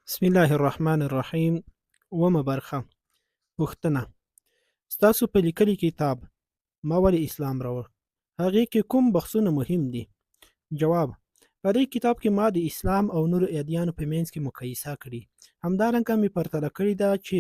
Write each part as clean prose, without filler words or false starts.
بسم الله الرحمن الرحیم. اوومه برخه. پوښتنه: ستاسو په لیکلي کتاب ما ولې اسلام راوړ؟ هغې کې کوم بحثونه مهم دي؟ جواب: په دې کتاب کې ما د اسلام او نورو ادیانو په منځ کې مقایسه کړې. همدارنګه مې پرتله کړې ده چې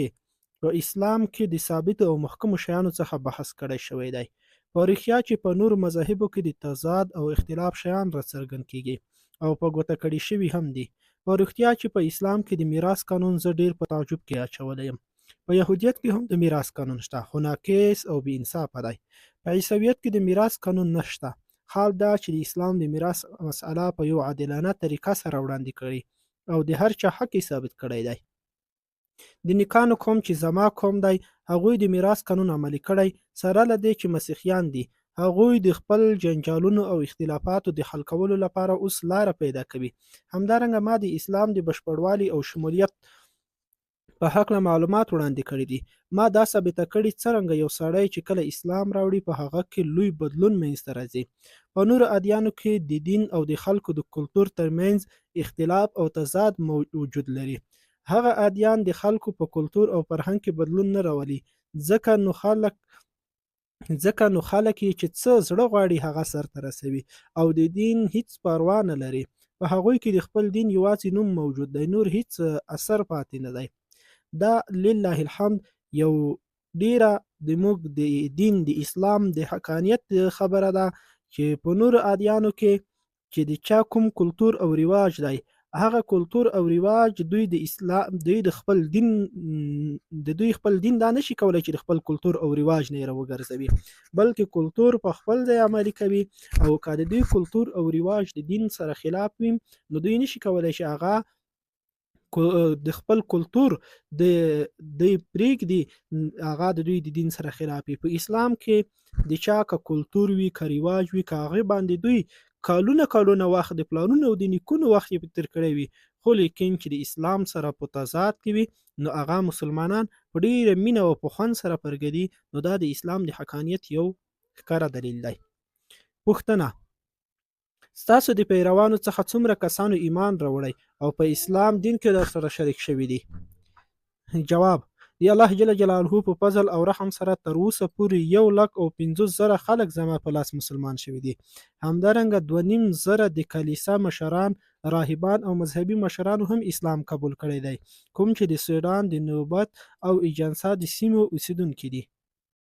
په اسلام کې د ثابتو او محکمو شیانو څخه بحث کړی شوی دی. په رښتیا چې په نورو مذاهبو کې د تضاد او اختلاف شیان راڅرګند کیږي او په ګوته کړي شوي هم دي. په رښتیا چې په اسلام کې د میراث قانون زه ډیر په تعجب کې اچولی یم. په یهودیت کې هم د میراث قانون شته، خو ناقص او بې انصافه دی. په عیسویت کې د میراث قانون نشته. حال دا چې د اسلام د میراث مسأله په یو عادلانه طریقه سره وړاندې کړي او د هر چا حق یې ثابت کړی دی. د نیکانو قوم چې زما قوم دی، هغوی د میراث قانون عملي کړی، سره له دې چې مسیحیان دي، هغوی د خپل جنجالونو او اختلافاتو د حل کولو لپاره اوس لاره پیدا کوي. همدارنګه ما د اسلام د بشپړوالي او شمولیت په هکله معلومات وړاندې کړي دي. ما دا ثابته کړې څرنګه یو سړی چې کله اسلام راوړي په هغه کې لوی بدلون منځته راځي. په نورو ادیانو کې د دین او د خلکو د کلتور ترمنځ اختلاف او تضاد وجود لري. هغه ادیان د خلکو په کلتور او فرهنګ کې بدلون نه راولي، ځکه نو خلک یې چې څه زړه غواړي هغه سرته رسوي او د دین هیڅ پروا نه لري. په هغوی کې د خپل دین یوازې نوم موجود دی، نور هیڅ اثر پاتې نه دی. دا لله الحمد یو ډیره زموږ د دین د اسلام د حقانیت خبره ده چې په نورو ادیانو کې چې د چا کوم کلتور او رواج دی، هغه کلتور او رواج دوی د خپل دین دا نشي کولای چې د خپل کلتور او رواج نه راوګرځوي، بلکې کلتور په خپل ځای عملي کوي. او که د دوی کلتور او رواج د دین سره خلاف وي، نو دوی نشي کولای چې هغه د خپل کلتور د پریږدي، هغه د دوی د دین سره خلاف وي. په اسلام کې د چا که کلتور وي، که رواج وي، که هغې باندې دوی کالونه وخت د پلانونو او د نیکونو وخت یې تیر کړی وي، خو لیکن چې د اسلام سره په تضاد کې وي، نو هغه مسلمانان په ډیره مینه او په خوند سره پرږدي. نو دا د اسلام د حقانیت یو ښکاره دلیل دی. پوښتنه: ستاسو د پیروانو څخه څومره کسانو ایمان راوړی او په اسلام دین کې درسره شریک شوي دي؟ جواب: د الله جل جلاله په فضل او رحم سره تر اوسه پورې 1,50,000 خلک زما په لاس مسلمان شوي دي. همدارنګه 2,500 د کلیسا مشران، راهبان او مذهبي مشرانو هم اسلام قبول کړی دی، کوم چې د سوډان د نوبت او ایجنسا د سیمو اوسیدونکي دي.